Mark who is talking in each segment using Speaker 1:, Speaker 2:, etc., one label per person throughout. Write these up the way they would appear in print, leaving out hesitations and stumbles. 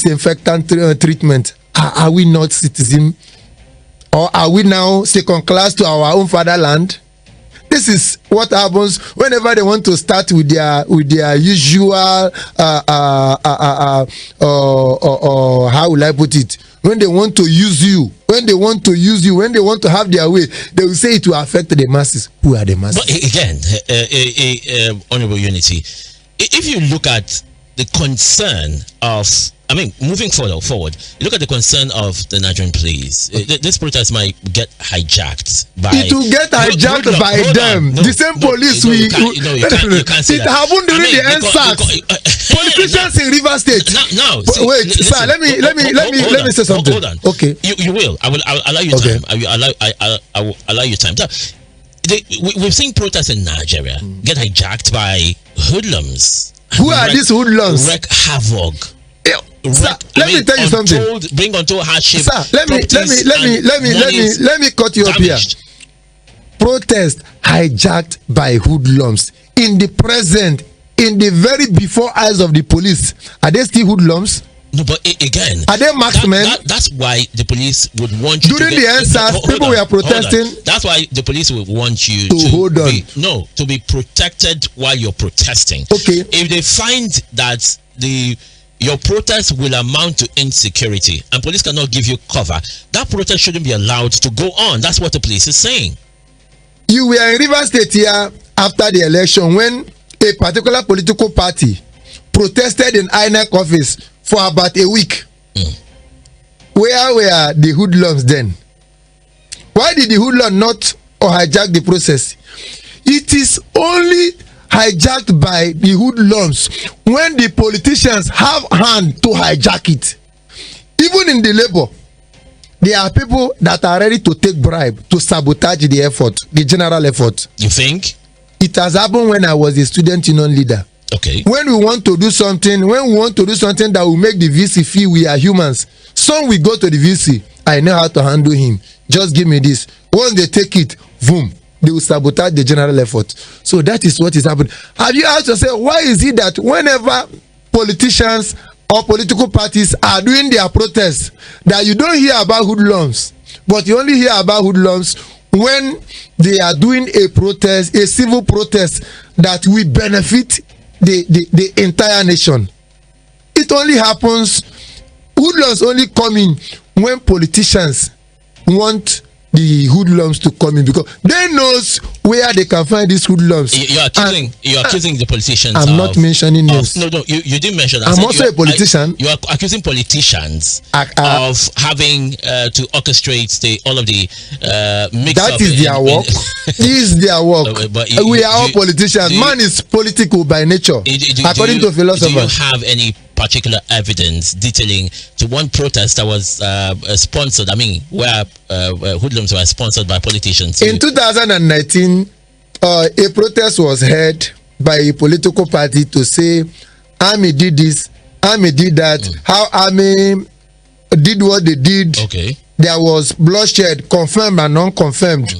Speaker 1: disinfectant treatment. Are we not citizens? Or are we now second class to our own fatherland? This is what happens whenever they want to start with their usual how will I put it? When they want to use you, when they want to have their way, they will say it will affect the masses. Who are the masses?
Speaker 2: But again, Honorable Unity, if you look at the concern of, moving forward, look at the concern of the Nigerian police. This protest might get hijacked by.
Speaker 1: It will get hijacked by them. The same police
Speaker 2: you can't say
Speaker 1: it happened during the NSAS. Politicians in Rivers State.
Speaker 2: Now,
Speaker 1: wait, sir. Let me say something.
Speaker 2: Hold on.
Speaker 1: Okay.
Speaker 2: You will. I'll allow you time. I will allow you time. We've seen protests in Nigeria get hijacked by hoodlums.
Speaker 1: Who are these hoodlums?
Speaker 2: Wreak havoc.
Speaker 1: Sir, let me tell you something.
Speaker 2: Bring untold hardship.
Speaker 1: Sir, let me cut you up here. Protest hijacked by hoodlums in the present, in the very before eyes of the police. Are they still hoodlums?
Speaker 2: No, but again,
Speaker 1: are they marksmen?
Speaker 2: That's why the police would want you
Speaker 1: during the answers. People were protesting.
Speaker 2: That's why the police would want you
Speaker 1: to hold on.
Speaker 2: To be protected while you're protesting.
Speaker 1: Okay.
Speaker 2: If they find that your protest will amount to insecurity and police cannot give you cover, that protest shouldn't be allowed to go on. That's what the police is saying.
Speaker 1: You were in Rivers State here after the election when a particular political party protested in INEC office for about a week. Where were the hoodlums then? Why did the hoodlum not hijack the process? It is only hijacked by the hoodlums when the politicians have hand to hijack it. Even in the labor, there are people that are ready to take bribe to sabotage the effort, the general effort.
Speaker 2: You think?
Speaker 1: It has happened when I was a student union leader.
Speaker 2: Okay.
Speaker 1: When we want to do something that will make the VC feel we are humans, some will go to the VC. I know how to handle him. Just give me this. Once they take it, boom, they will sabotage the general effort. So that is what is happening. Have you asked yourself, why is it that whenever politicians or political parties are doing their protests, that you don't hear about hoodlums, but you only hear about hoodlums when they are doing a protest, a civil protest that will benefit the entire nation? It only happens, hoodlums only come in when politicians want the hoodlums to come in, because they knows where they can find these hoodlums.
Speaker 2: You're accusing the politicians.
Speaker 1: I'm not mentioning names.
Speaker 2: No, you didn't mention that.
Speaker 1: I'm also a politician.
Speaker 2: You are accusing politicians of having to orchestrate all of the mix.
Speaker 1: That is their work. Is their work. We are all politicians. Man is political by nature, according to philosophers.
Speaker 2: Do you have any particular evidence detailing to one protest that was sponsored? Where hoodlums were sponsored by politicians.
Speaker 1: In 2019, a protest was held by a political party to say Army did this, Army did that. How Army did what they did.
Speaker 2: Okay.
Speaker 1: There was bloodshed, confirmed and non-confirmed.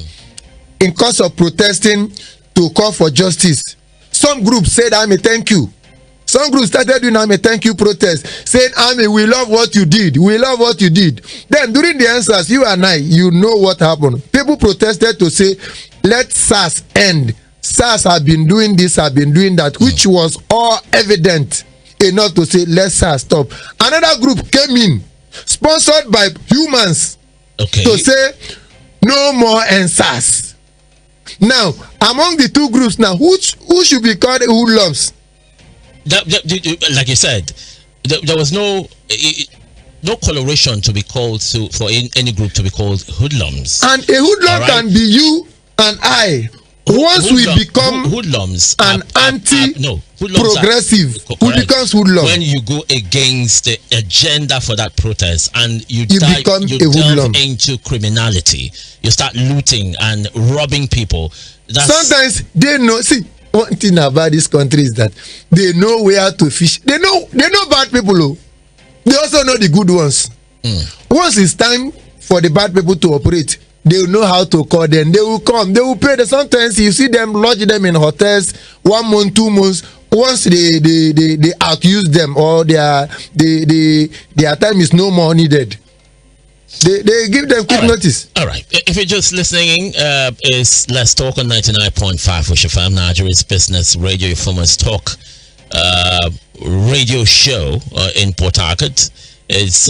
Speaker 1: In course of protesting to call for justice, some groups said, Army, thank you. Some groups started doing a thank you protest, saying, Army, we love what you did. We love what you did. Then during the answers, you and I, you know what happened. People protested to say, let SARS end. SARS have been doing this, have been doing that, which was all evident enough to say, let SARS stop. Another group came in, sponsored by humans, to say, no more NSAS. Now, among the two groups now, who should be called hoodlums?
Speaker 2: Like you said, there was no coloration to be called for any group to be called hoodlums.
Speaker 1: And a hoodlum can be you and I. Once we become
Speaker 2: hoodlums,
Speaker 1: an anti-progressive, who becomes hoodlum?
Speaker 2: When you go against the agenda for that protest and you
Speaker 1: become a hoodlum
Speaker 2: into criminality, you start looting and robbing people.
Speaker 1: Sometimes they know. See, one thing about this country is that they know where to fish. They know bad people. They also know the good ones. Once it's time for the bad people to operate, they will know how to call them. They will come. They will pay. Sometimes you see them lodge them in hotels 1 month, 2 months. once they outuse them, or their time is no more needed, they give them quick notice.
Speaker 2: All right. If you're just listening, it's Let's Talk on 99.5 Wish FM, Nigeria's business radio, your famous talk radio show in Port Harcourt. It's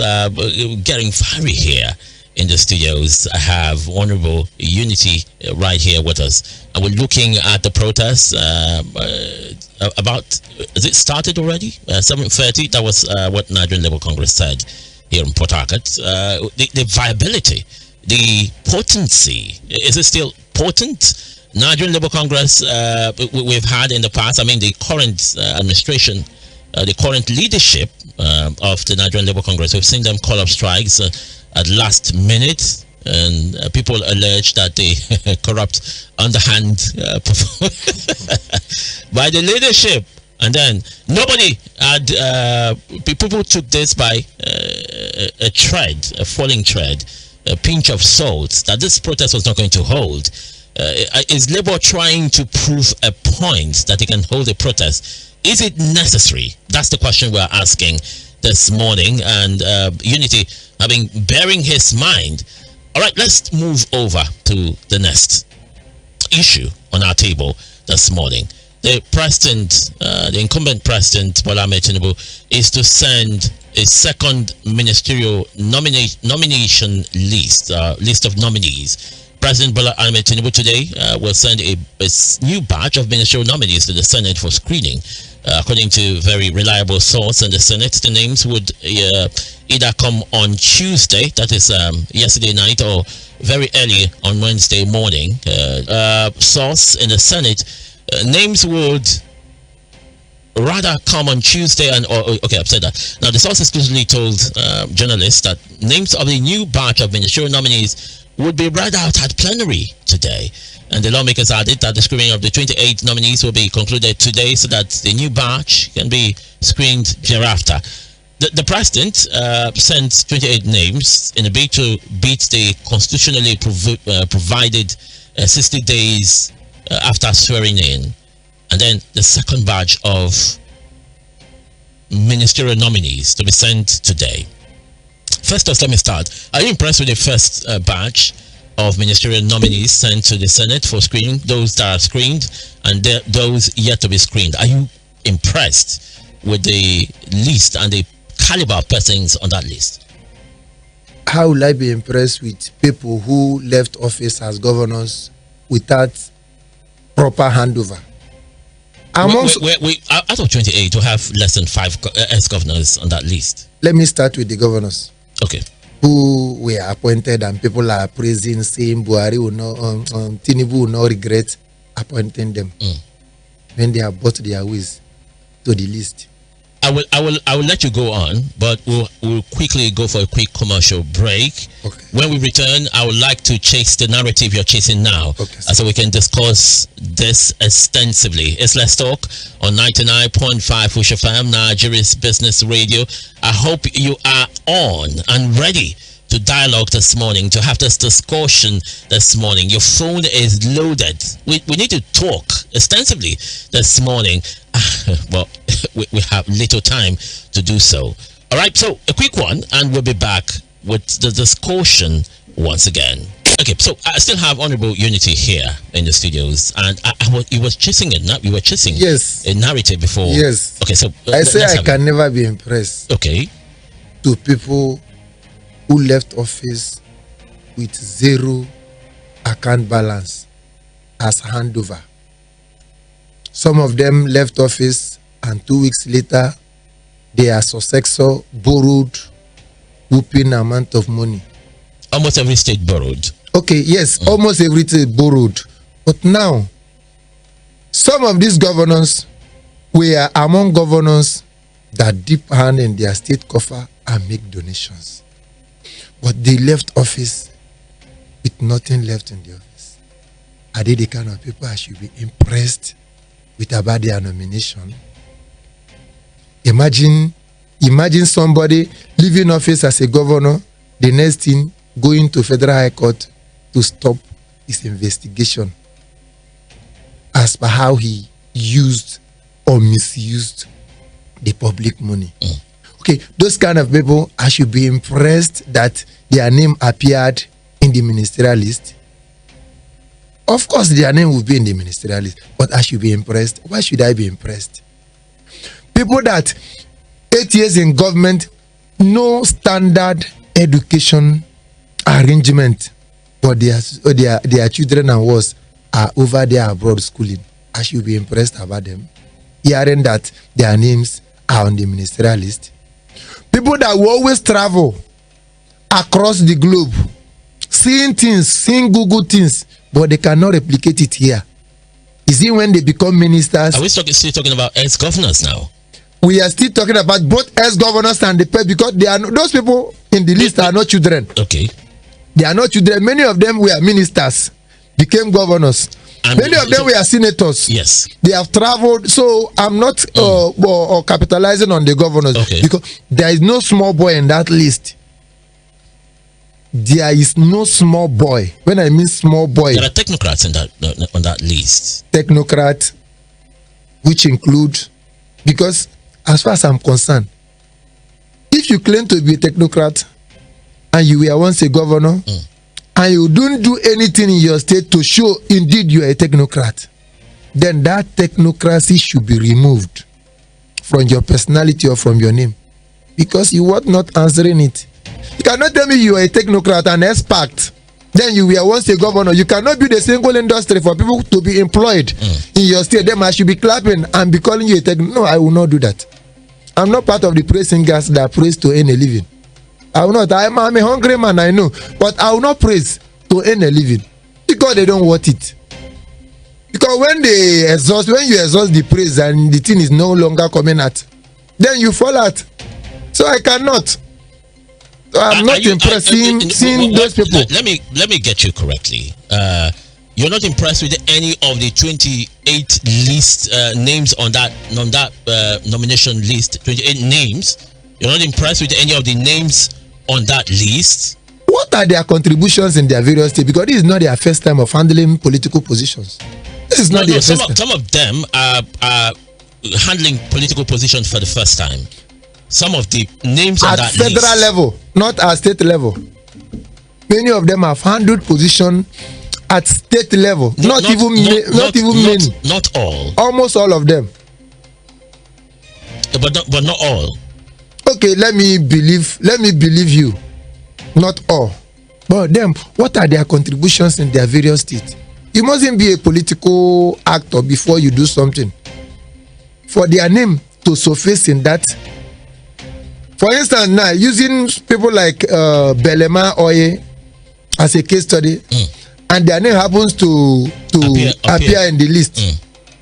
Speaker 2: getting fiery here in the studios. I have Honorable Unity right here with us, and we're looking at the protests. Is it started already? 7:30. That was what Nigerian Labour Congress said here in Port Harcourt. The viability, the potency, is it still potent? Nigerian Labour Congress we've had in the past. I mean, the current administration, the current leadership of the Nigerian Labour Congress, we've seen them call up strikes at last minute, and people allege that they corrupt underhand by the leadership. And then nobody had, people took this by a falling thread, a pinch of salt, that this protest was not going to hold. Is Labour trying to prove a point that they can hold a protest? Is it necessary? That's the question we're asking this morning. And Unity, bearing his mind. All right, let's move over to the next issue on our table this morning. The president, the incumbent president, Bola Ahmed Tinubu, is to send a second ministerial nomination list of nominees. President Bola Ahmed Tinubu today will send a new batch of ministerial nominees to the Senate for screening. According to very reliable source in the Senate, the names would either come on Tuesday, that is yesterday night, or very early on Wednesday morning. Source in the Senate, names would rather come on Tuesday okay, I've said that. Now, the source exclusively told journalists that names of the new batch of ministerial nominees would be read out at plenary today. And the lawmakers added that the screening of the 28 nominees will be concluded today so that the new batch can be screened thereafter. The president sent 28 names in a bid to beat the constitutionally provided 60 days after swearing in. And then the second batch of ministerial nominees to be sent today. First off, let me start. Are you impressed with the first batch of ministerial nominees sent to the Senate for screening, those that are screened and those yet to be screened? Are you impressed with the list and the caliber of persons on that list?
Speaker 1: How will I be impressed with people who left office as governors without proper handover?
Speaker 2: Out of 28, we have less than 5 ex-governors on that list.
Speaker 1: Let me start with the governors.
Speaker 2: Okay.
Speaker 1: Who were appointed, and people are praising, saying Buhari will not, Tinubu will not regret appointing them when they have brought their ways to the list.
Speaker 2: I will let you go on, but we'll quickly go for a quick commercial break.
Speaker 1: Okay.
Speaker 2: When we return, I would like to chase the narrative you're chasing now, so we can discuss this extensively. It's Let's Talk on 99.5 Wish FM, Nigeria's business radio. I hope you are on and ready to dialogue this morning, to have this discussion this morning. Your phone is loaded. We need to talk extensively this morning. Well, we have little time to do so. All right, so a quick one, and we'll be back with the discussion once again. Okay, so I still have Honorable Unity here in the studios, and he was chasing you were chasing a narrative before.
Speaker 1: Yes.
Speaker 2: Okay, so
Speaker 1: I say I can never be impressed.
Speaker 2: Okay.
Speaker 1: To people who left office with zero account balance as handover. Some of them left office, and 2 weeks later, their successor borrowed whooping amount of money.
Speaker 2: Almost every state borrowed.
Speaker 1: Okay, yes, almost every state borrowed. But now, some of these governors were among governors that dip hand in their state coffer and make donations. But they left office with nothing left in the office. Are they the kind of people I should be impressed with about their nomination? Imagine somebody leaving office as a governor, the next thing going to Federal High Court to stop his investigation as per how he used or misused the public money. Okay, those kind of people, I should be impressed that their name appeared in the ministerial list. Of course, their name will be in the ministerial list, but I should be impressed. Why should I be impressed? People that 8 years in government, no standard education arrangement, but their children and was are over there abroad schooling. I should be impressed about them, hearing that their names are on the ministerial list. People that will always travel across the globe, seeing things, seeing Google things, but they cannot replicate it here. Is it when they become ministers?
Speaker 2: Are we still talking about ex-governors now?
Speaker 1: We are still talking about both ex-governors and the people, because they are those people in the list are not children.
Speaker 2: Okay.
Speaker 1: They are not children. Many of them were ministers, became governors. And many of them were senators.
Speaker 2: Yes.
Speaker 1: They have traveled. So I'm not capitalizing on the governors, because there is no small boy in that list. There is no small boy. When I mean small boy,
Speaker 2: there are technocrats on that list.
Speaker 1: Technocrats, which include, because as far as I'm concerned, if you claim to be a technocrat and you were once a governor, and you don't do anything in your state to show indeed you are a technocrat, then that technocracy should be removed from your personality or from your name, because you were not answering it. You cannot tell me you are a technocrat and expert, then you were once a governor. You cannot build a single industry for people to be employed in your state. Then I should be clapping and be calling you a technocrat. No, I will not do that. I'm not part of the praise singers that praise to earn a living. I will not. I'm a hungry man, I know, but I will not praise to earn a living, because they don't want it. Because when you exhaust the praise and the thing is no longer coming out, then you fall out. So I cannot. So I'm not impressed seeing those people.
Speaker 2: Let me get you correctly. You're not impressed with any of the 28 list names on that nomination list. 28 names. You're not impressed with any of the names on that list.
Speaker 1: What are their contributions in their various states? Because this is not their first time of handling political positions. This is not their first time.
Speaker 2: Some of them are handling political positions for the first time. Some of the names on that list.
Speaker 1: At federal level, not at state level. Many of them have handled position at state level. Not
Speaker 2: all.
Speaker 1: Almost all of them.
Speaker 2: But not all.
Speaker 1: Okay, let me believe you. Not all. But them, what are their contributions in their various states? You mustn't be a political actor before you do something. For their name to surface in that. For instance, now using people like Belema Oye as a case study, and their name happens to appear in the list.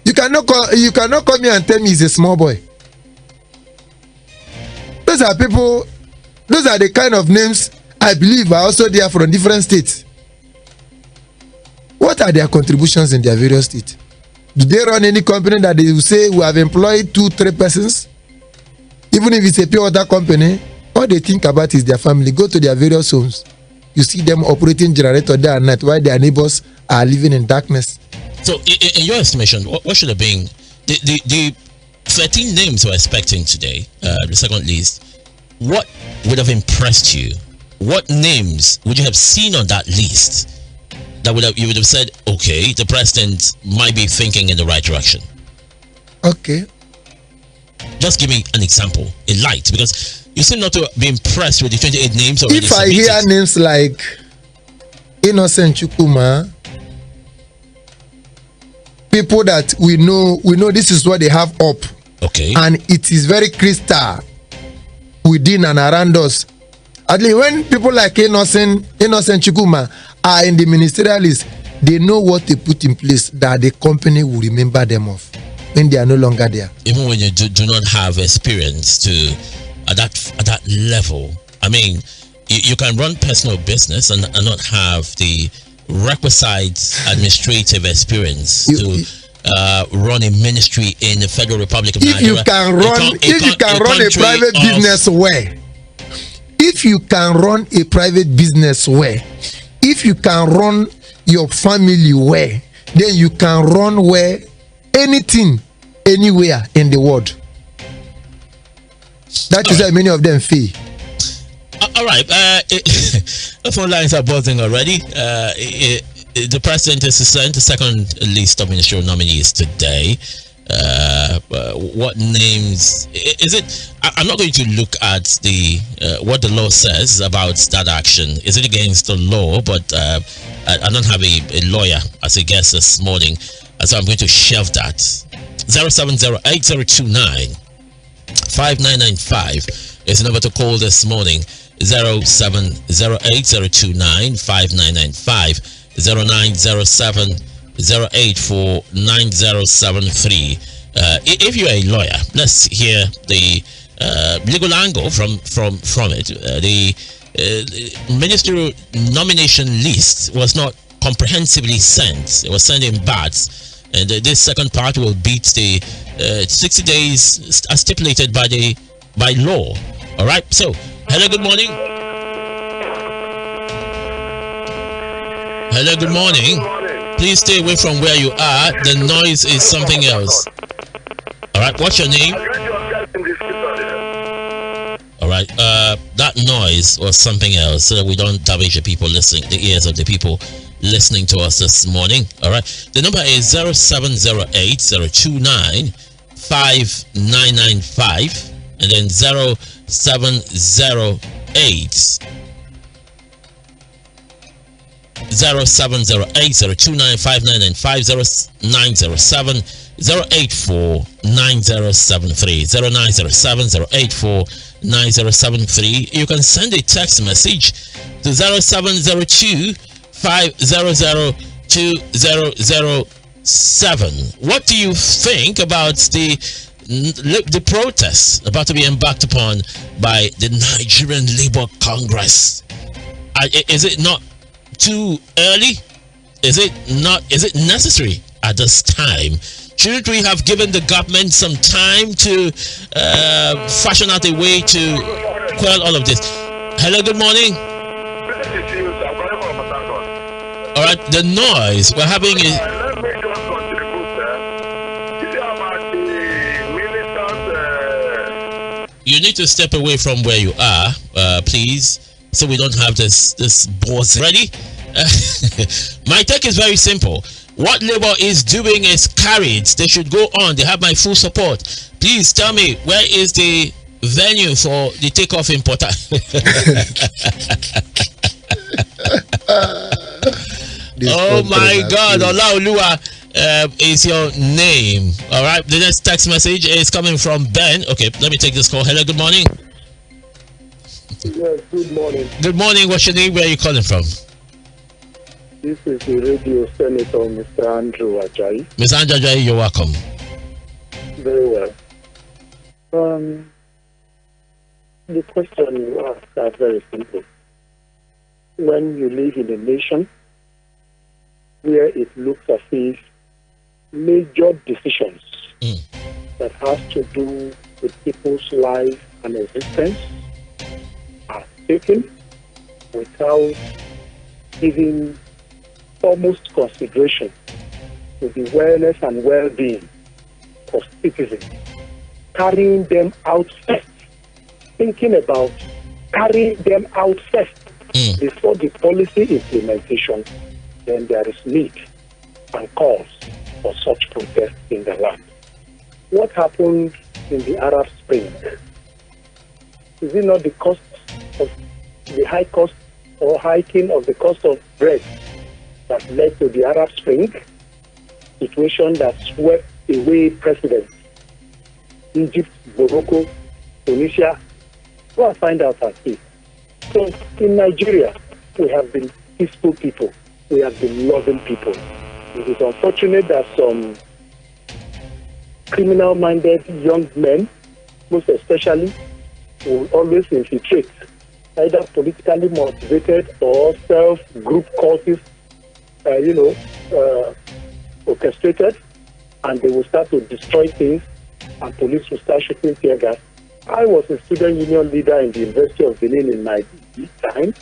Speaker 1: You cannot come here and tell me he's a small boy. Those are people. Those are the kind of names I believe are also there from different states. What are their contributions in their various states? Do they run any company that they will say we have employed 2-3 persons? Even if it's a pure water company, all they think about is their family. Go to their various homes. You see them operating generator day and night while their neighbors are living in darkness.
Speaker 2: So, in your estimation, what should have been the 13 names we're expecting today, the second list? What would have impressed you? What names would you have seen on that list that you would have said, okay, the president might be thinking in the right direction?
Speaker 1: Okay.
Speaker 2: Just give me an example in light, because you seem not to be impressed with the 28 names already.
Speaker 1: If I hear names like Innocent Chukuma, people that we know this is what they have up.
Speaker 2: Okay.
Speaker 1: And it is very crystal within and around us. At least when people like Innocent Chukuma are in the ministerial list, they know what they put in place that the company will remember them of when they are no longer there.
Speaker 2: Even when you do not have experience at that level. I mean, you can run personal business and not have the requisite administrative experience to run a ministry in the Federal Republic of Nigeria.
Speaker 1: If you can run a private business well, if you can run a private business well, if you can run your family well, then you can run well anything anywhere in the world. That is why many of them fail.
Speaker 2: All right. The phone lines are buzzing already. The president has sent the second list of ministerial nominees today. What names is it? I'm not going to look at the what the law says about that action. Is it against the law? But I don't have a lawyer as a guest this morning, so I'm going to shelve that. 0708029 5995 is the number to call this morning. 0708029 5995 0907 0849073. If you're a lawyer, let's hear the legal angle from it. The ministerial nomination list was not comprehensively sent. It was sent in parts, and this second part will beat the 60 days as stipulated by law. All right. So, hello. Good morning. Hello. Good morning. Please stay away from where you are. The noise is something else. All right. What's your name? All right. That noise was something else, so that we don't damage the ears of the people listening to us this morning. All right. The number is 0708029 5995 and then 0708 0907 084 9073 0907 084 9073. You can send a text message to 0702 500 2007. What do you think about the protests about to be embarked upon by the Nigerian Labour Congress? Is it not too early? Is it necessary at this time? Shouldn't we have given the government some time to fashion out a way to quell all of this? Hello, good morning. All right, the noise we're having is. You need to step away from where you are, please, so we don't have this buzz. Ready? My take is very simple. What Labour is doing is carried. They should go on. They have my full support. Please tell me, where is the venue for the takeoff in Port Oh my God, Olaoluwa is your name. All right, the next text message is coming from Ben. Okay, let me take this call. Hello, good morning.
Speaker 3: Yes, good morning.
Speaker 2: Good morning. What's your name? Where are you calling from?
Speaker 3: This is the radio senator, Mr. Andrew Ajayi.
Speaker 2: Mr. Andrew Ajayi, you're welcome.
Speaker 3: Very well. The question you asked are very simple. When you live in a nation where it looks as if major decisions that have to do with people's life and existence are taken without giving almost consideration to the wellness and well-being of citizens, carrying them out first, thinking about carrying them out first before the policy implementation, then there is need and cause for such protests in the land. What happened in the Arab Spring? Is it not the cost of the high cost or hiking of the cost of bread that led to the Arab Spring, situation that swept away presidents? Egypt, Morocco, Tunisia, go and find out and see. So in Nigeria, we have been peaceful people. We have been loving people. It is unfortunate that some criminal-minded young men, most especially, will always infiltrate, either politically motivated or self-group causes, orchestrated, and they will start to destroy things, and police will start shooting tear gas. I was a student union leader in the University of Benin in my time.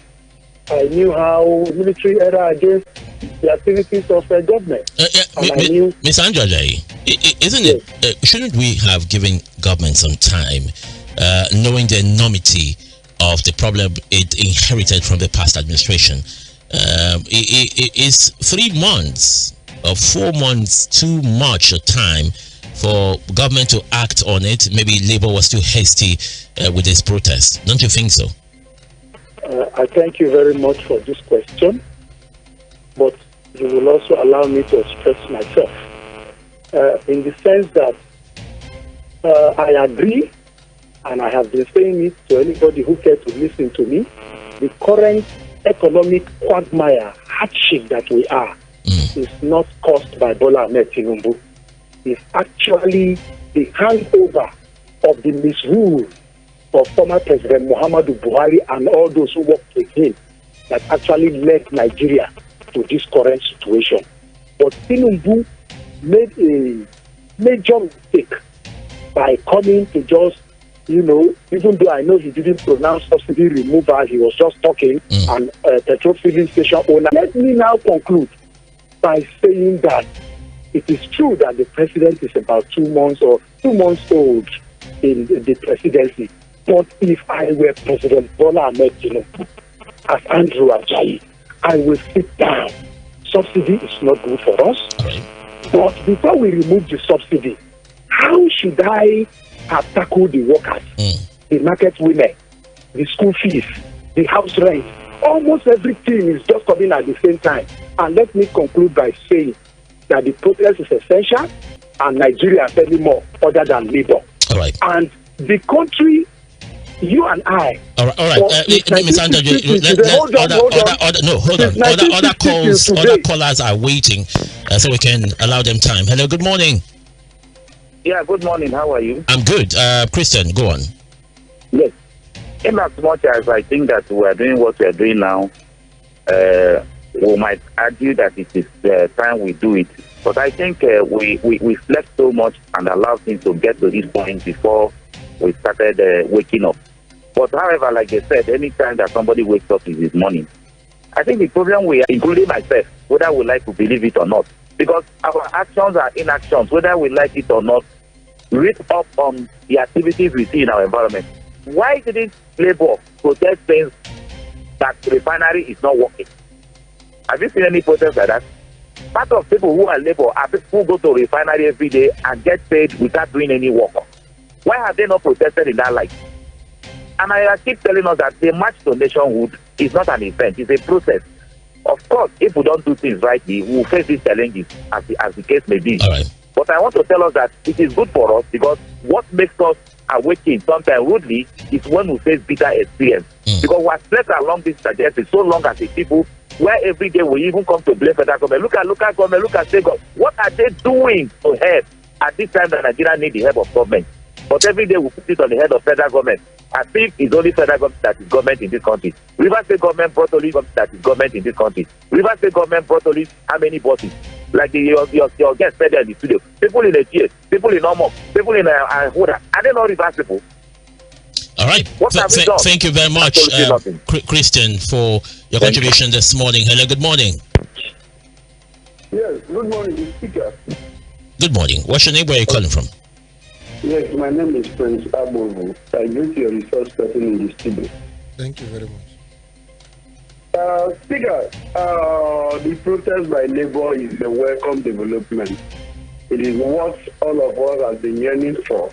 Speaker 3: I knew how military era against the activities of the government.
Speaker 2: Mr. Andrew Ajayi, Isn't it? Shouldn't we have given government some time, knowing the enormity of the problem it inherited from the past administration? Is 3 months or 4 months too much a time for government to act on it? Maybe Labour was too hasty with this protest. Don't you think so?
Speaker 3: I thank you very much for this question, but you will also allow me to express myself in the sense that I agree, and I have been saying it to anybody who cares to listen to me. The current economic quagmire, hardship that we are, is not caused by Bola Ahmed Tinubu. It's actually the hangover of the misrule of former President Muhammadu Buhari and all those who worked with him that actually led Nigeria to this current situation. But Tinubu made a major mistake by coming to just, even though I know he didn't pronounce subsidy removal, he was just talking, and petrol filling station owner. Let me now conclude by saying that it is true that the president is about 2 months or 2 months old in the presidency. But if I were President Bola Ahmed Tinubu, as Andrew Ajayi, I will sit down. Subsidy is not good for us. But before we remove the subsidy, how should I have tackled the workers, the market women, the school fees, the house rent? Almost everything is just coming at the same time. And let me conclude by saying that the protest is essential, and Nigeria is any more other than Labour.
Speaker 2: All right.
Speaker 3: And the country, you and I.
Speaker 2: All right. Mr. Other callers are waiting, so we can allow them time. Hello, good morning.
Speaker 4: Yeah, good morning. How are you?
Speaker 2: I'm good. Christian, go on.
Speaker 4: Yes. In as much as I think that we are doing what we are doing now, we might argue that it is time we do it. But I think we slept so much and allowed things to get to this point before we started waking up. But however, like I said, any time that somebody wakes up is his morning. I think the problem we are, including myself, whether we like to believe it or not, because our actions are inactions, whether we like it or not, read up on the activities we see in our environment. Why didn't Labour protest things that the refinery is not working? Have you seen any protest like that? Part of people who are Labour are people who go to a refinery every day and get paid without doing any work. Why have they not protested in that light? And I keep telling us that the march to nationhood is not an event, it's a process. Of course, if we don't do things rightly, we will face these challenges as the case may be.
Speaker 2: All right.
Speaker 4: But I want to tell us that it is good for us, because what makes us awaken sometimes rudely is when we face bitter experience. Because we are slept along this trajectory so long as a people, where every day we even come to blame federal government. Look at local government, look at state government. What are they doing to help at this time that Nigeria needs the help of government? But every day we put it on the head of federal government. I think it's only federal government that is government in this country. River State government brought only government that is government in this country. River State government brought only how many buses? Like your guest said there in the studio. People in the GS, people in Omo, people in Huda. Are they not River people?
Speaker 2: All right. Thank you very much, Christian, for your contribution this morning. Hello, good morning.
Speaker 5: Yes, good morning, speaker.
Speaker 2: Good morning. What's your name? Where are you calling from?
Speaker 5: Yes, my name is Prince Abovu. I greet your resource person in the studio.
Speaker 1: Thank you very much.
Speaker 5: Speaker, the protest by Labour is a welcome development. It is what all of us have been yearning for.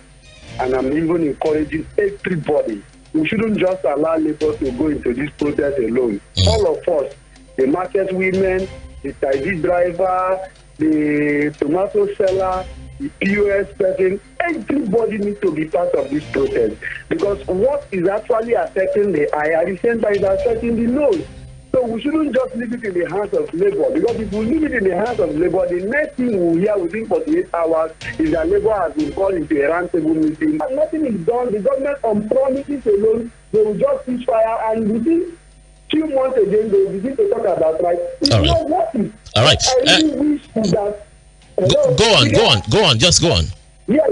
Speaker 5: And I'm even encouraging everybody. We shouldn't just allow Labour to go into this protest alone. All of us, the market women, the taxi driver, the tomato seller, the POS person, everybody needs to be part of this protest. Because what is actually affecting the eye at the same time is affecting the nose. So we shouldn't just leave it in the hands of Labour, because if we leave it in the hands of Labour, the next thing we'll hear within 48 hours is that Labour has been called into a roundtable meeting. And nothing is done. The government on promises alone, they will just cease fire, and within few months again, they will begin to talk about right. It's not working.
Speaker 2: All right.
Speaker 5: I really wish that.
Speaker 2: Go on. Just go on.
Speaker 5: Yes.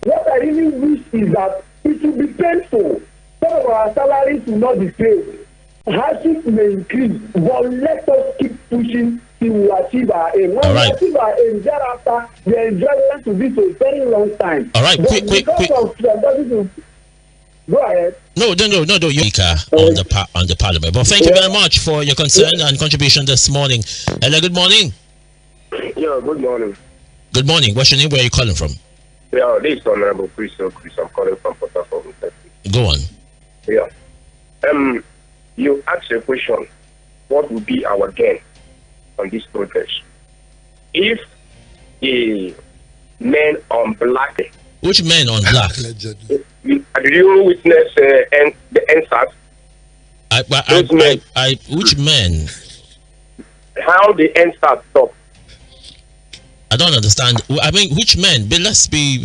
Speaker 5: What I really wish is that it will be painful. Some of our salaries will not be paid. Hardship may increase, but let us keep pushing we will achieve our aim. When we achieve our aim, thereafter, the enjoyment will be for a very long time.
Speaker 2: All right,
Speaker 5: but
Speaker 2: quick.
Speaker 5: Go ahead.
Speaker 2: No. You're on the parliament. But thank you very much for your concern and contribution this morning. Hello, good morning.
Speaker 6: Yeah, good morning.
Speaker 2: Good morning. What's your name? Where are you calling from?
Speaker 6: Yeah, this is Honorable Chris. I'm calling from Port Harcourt.
Speaker 2: Go on.
Speaker 6: Yeah. You asked a question. What would be our gain on this protest? If the men on black.
Speaker 2: Which men on black?
Speaker 6: Did you witness the NSAS?
Speaker 2: Which men?
Speaker 6: How the NSAS stopped?
Speaker 2: I don't understand. I mean, which men? But let's be.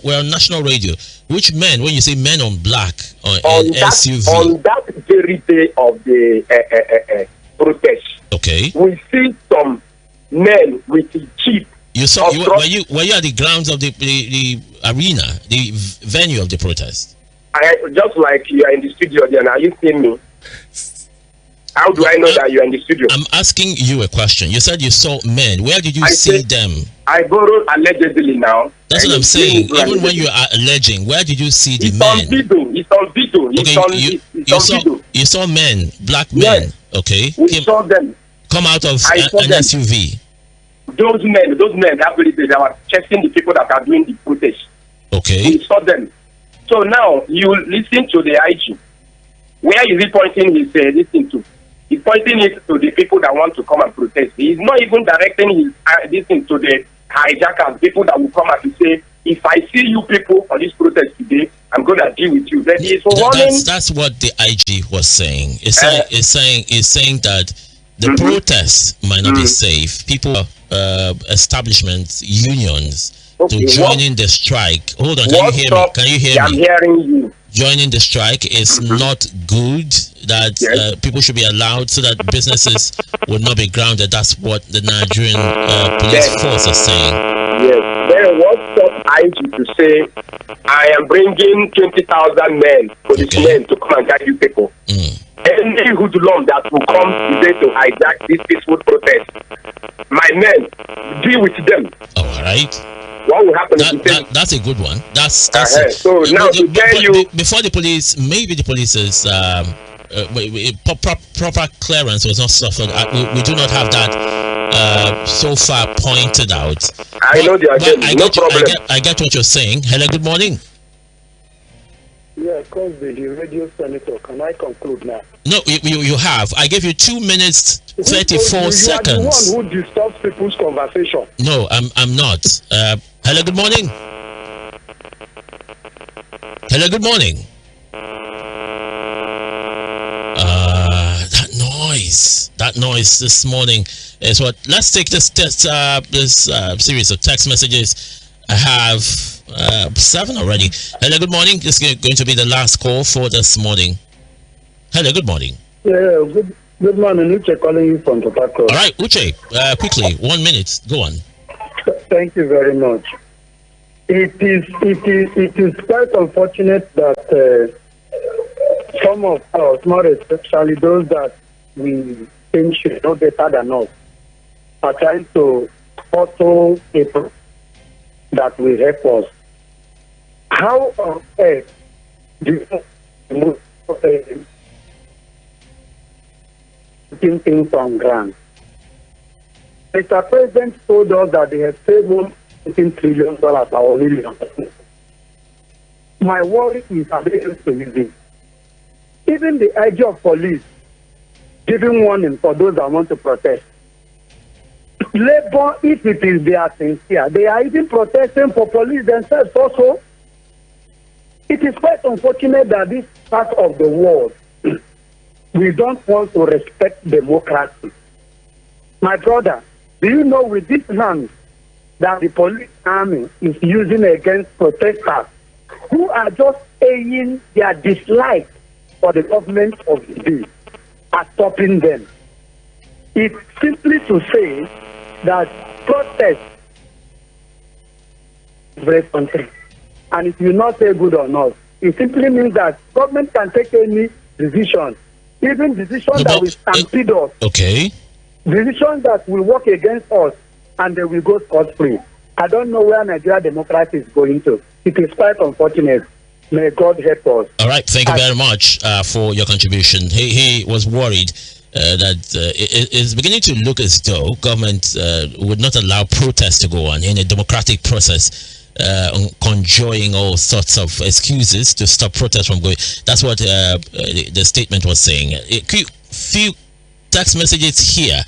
Speaker 2: We're on national radio. Which men? When you say men on black on SUV,
Speaker 6: on that very day of the protest,
Speaker 2: okay,
Speaker 6: we see some men with the jeep.
Speaker 2: You saw? Were you at the grounds of the arena, the venue of the protest?
Speaker 6: Just like you are in the studio, then are you seeing me? How do I know that you're in the studio?
Speaker 2: I'm asking you a question. You said you saw men. Where did you see them?
Speaker 6: I borrowed allegedly now.
Speaker 2: That's what I'm saying. Even when you are alleging, where did you see the men?
Speaker 6: It's on video.
Speaker 2: You saw men, black men.
Speaker 6: Yes.
Speaker 2: Okay.
Speaker 6: We saw them.
Speaker 2: Come out of an SUV.
Speaker 6: Those men, that very day, they were chasing the people that are doing the protest.
Speaker 2: Okay.
Speaker 6: We saw them. So now you listen to the IG. Where is he pointing his listen to? He's pointing it to the people that want to come and protest. He's not even directing his listen to the hijackers, people that will come and say, if I see you people on this protest today, I'm going to deal with you. Then
Speaker 2: that's what the IG was saying. It's saying that the protests might not be safe. People, establishments, unions, to join in the strike. Hold on, can you hear me? Can you hear me?
Speaker 6: I'm hearing you.
Speaker 2: Joining the strike is not good. That people should be allowed so that businesses would not be grounded. That's what the Nigerian police force is saying.
Speaker 6: Yes. Then what stopped IG to say, I am bringing 20,000 men, policemen to come and guide you people. Any hoodlum that will come today to hijack this peaceful protest, my men, deal with them.
Speaker 2: All right.
Speaker 6: What will happen?
Speaker 2: That's a good one. That's
Speaker 6: it. So now to tell you,
Speaker 2: before the police, maybe the police's proper clearance was not suffered. We do not have that so far pointed out.
Speaker 6: I know they are getting no problem.
Speaker 2: I get what you're saying. Hello, good morning.
Speaker 5: Yeah, Cosby, the radio senator. Can I conclude now?
Speaker 2: No, you have. I gave you 2 minutes 34 seconds.
Speaker 5: You are the one who disturbs people's conversation.
Speaker 2: No, I'm not. Hello, good morning. Hello, good morning. That noise this morning is what. Let's take this series of text messages. I have 7 already. Hello, good morning. This is going to be the last call for this morning. Hello, good morning.
Speaker 5: Yeah, good morning. Uche calling you from Port Harcourt.
Speaker 2: All right, Uche, quickly, 1 minute. Go on.
Speaker 5: Thank you very much. It is quite unfortunate that some of us, more especially those that we think should know better than us, are trying to auto people that will help us. How on earth do you move putting things on ground? Mr. President told us that they have saved $1 trillion or million. My worry is available to use. Even the IG of police giving warning for those that want to protest. Labor, if it is their sincere, they are even protesting for police themselves also. It is quite unfortunate that this part of the world, we don't want to respect democracy. My brother, do you know with this hand that the police army is using against protesters who are just saying their dislike for the government of the day are stopping them? It's simply to say that protest is very country. And it will not say good or not. It simply means that government can take any decision, even decisions that will stampede us.
Speaker 2: Okay.
Speaker 3: decisions that will work against us, and they will go scot-free. I don't know where Nigeria democracy is going to. It is quite unfortunate. May God help us.
Speaker 2: All right, thank you very much for your contribution. He was worried that it is beginning to look as though government would not allow protests to go on in a democratic process, conjuring all sorts of excuses to stop protests from going. That's what the statement was saying. A few text messages here.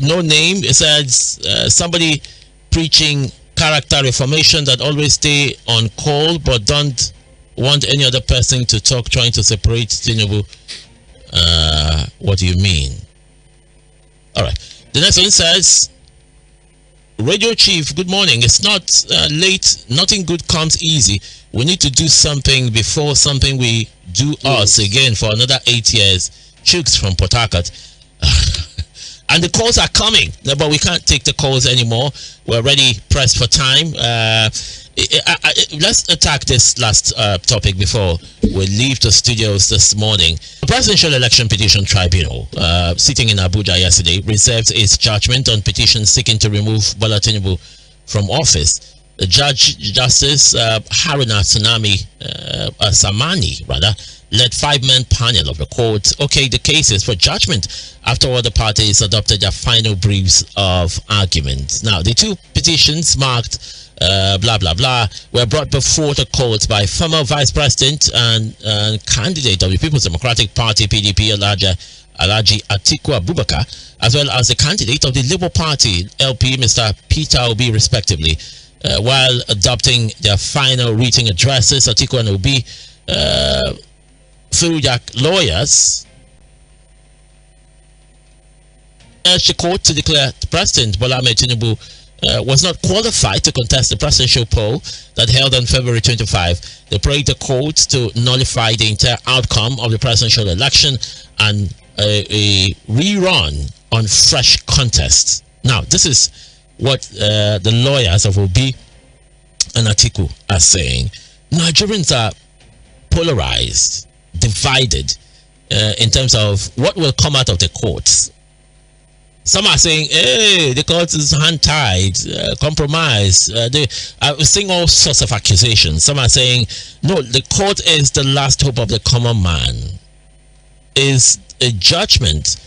Speaker 2: No name. It says somebody preaching character reformation, that always stay on call but don't want any other person to talk, trying to separate Tinubu. What do you mean? All right. The next one says, Radio Chief, good morning. It's not late. Nothing good comes easy. We need to do something before something we do us again for another 8 years. Chooks from Port Harcourt. And the calls are coming, but we can't take the calls anymore. We're already pressed for time. Let's attack this last topic before we leave the studios this morning. The Presidential Election Petition Tribunal, sitting in Abuja yesterday, reserved its judgment on petitions seeking to remove Bola Tinubu from office. The Justice Haruna Samani led 5-man panel of the court okayed the cases for judgment after all the parties adopted their final briefs of argument. Now, the two petitions marked blah blah blah were brought before the court by former Vice President and candidate of the People's Democratic Party (PDP) Alhaji Atiku Abubakar, as well as the candidate of the Labour Party (LP) Mr. Peter Obi, respectively. While adopting their final written addresses, Atiku and Obi, through their lawyers, urged the court to declare President Bola Ahmed Tinubu was not qualified to contest the presidential poll that held on February 25. They prayed the court to nullify the entire outcome of the presidential election and a rerun on fresh contests. Now, this is what the lawyers of Obi and Atiku are saying. Nigerians are polarized, divided in terms of what will come out of the courts. Some are saying, hey, the court is hand-tied, compromise. They are seeing all sorts of accusations. Some are saying, no, the court is the last hope of the common man. Is a judgment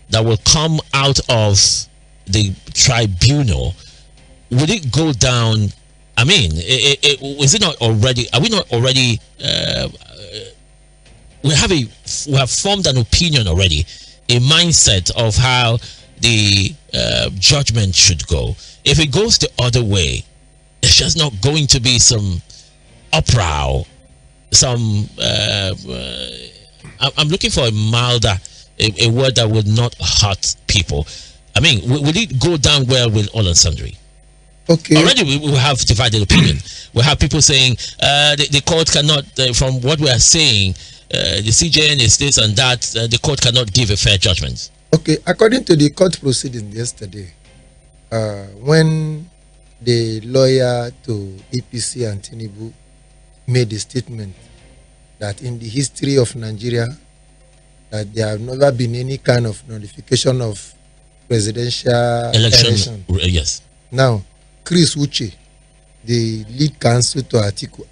Speaker 2: that will come out of the tribunal. Would it go down? I mean, is it not already? Are we not already? We have formed an opinion already, a mindset of how the judgment should go. If it goes the other way, it's just not going to be some uproar. Some I'm looking for a milder, a word that would not hurt people. I mean, will it go down well with all and sundry?
Speaker 1: Okay.
Speaker 2: Already we have divided opinion. We have people saying the court cannot, from what we are saying, the CJN is this and that, the court cannot give a fair judgment.
Speaker 1: Okay, according to the court proceeding yesterday, when the lawyer to APC and Tinubu made a statement that in the history of Nigeria, that there have never been any kind of notification of presidential election.
Speaker 2: Yes.
Speaker 1: Now, Chris Uche, the lead counsel to Atiku,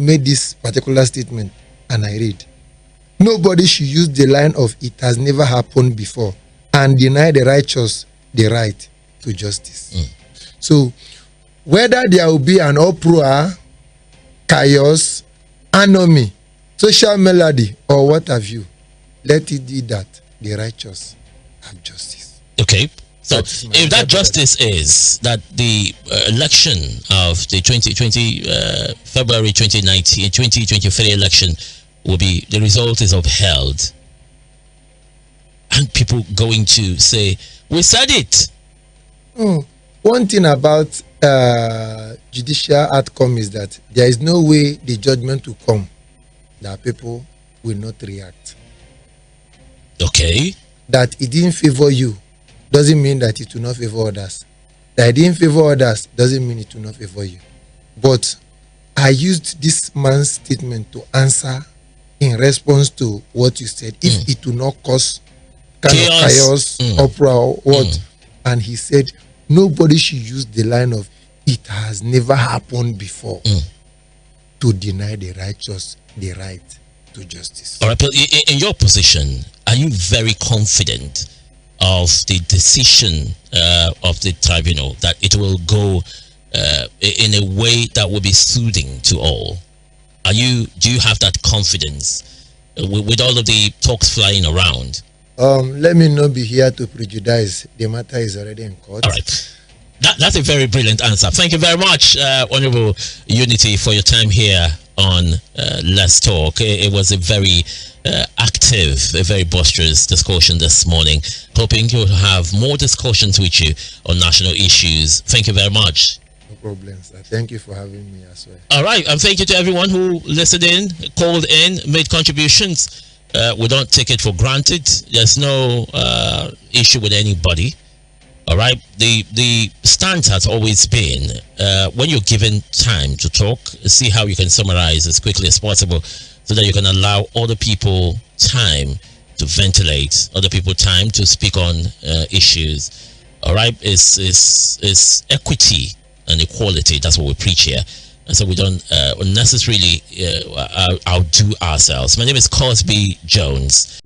Speaker 1: made this particular statement, and I read, nobody should use the line of "it has never happened before" and deny the righteous the right to justice. So, whether there will be an uproar, chaos, anomy, social melody, or what have you, let it be that the righteous have justice.
Speaker 2: Okay. So, if that justice is that the election of the 2020 February 2023 election will be, the result is upheld, and people going to say, we said it.
Speaker 1: One thing about judicial outcome is that there is no way the judgment will come that people will not react.
Speaker 2: Okay.
Speaker 1: That it didn't favor you doesn't mean that it will not favor others. That it didn't favor others doesn't mean it will not favor you. But I used this man's statement to answer in response to what you said. If it will not cause kind of chaos, uproar, what? And he said nobody should use the line of "it has never happened before" to deny the righteous the right to justice.
Speaker 2: All right, but in your position, are you very confident of the decision of the tribunal, that it will go in a way that will be soothing to all? Do you have that confidence with all of the talks flying around?
Speaker 1: Let me not be here to prejudice. The matter is already in court.
Speaker 2: All right. That's a very brilliant answer. Thank you very much, Honorable Unity, for your time here on Let's Talk. It was a very active, a very boisterous discussion this morning. Hoping to have more discussions with you on national issues. Thank you very much.
Speaker 1: No problem, sir. Thank you for having me as well.
Speaker 2: All right, and thank you to everyone who listened in, called in, made contributions. We don't take it for granted. There's no issue with anybody. All right, the stance has always been when you're given time to talk, see how you can summarize as quickly as possible, so that you can allow other people time to ventilate, other people time to speak on issues. All right, it's equity and equality. That's what we preach here, and so we don't unnecessarily outdo ourselves. My name is Cosby Jones.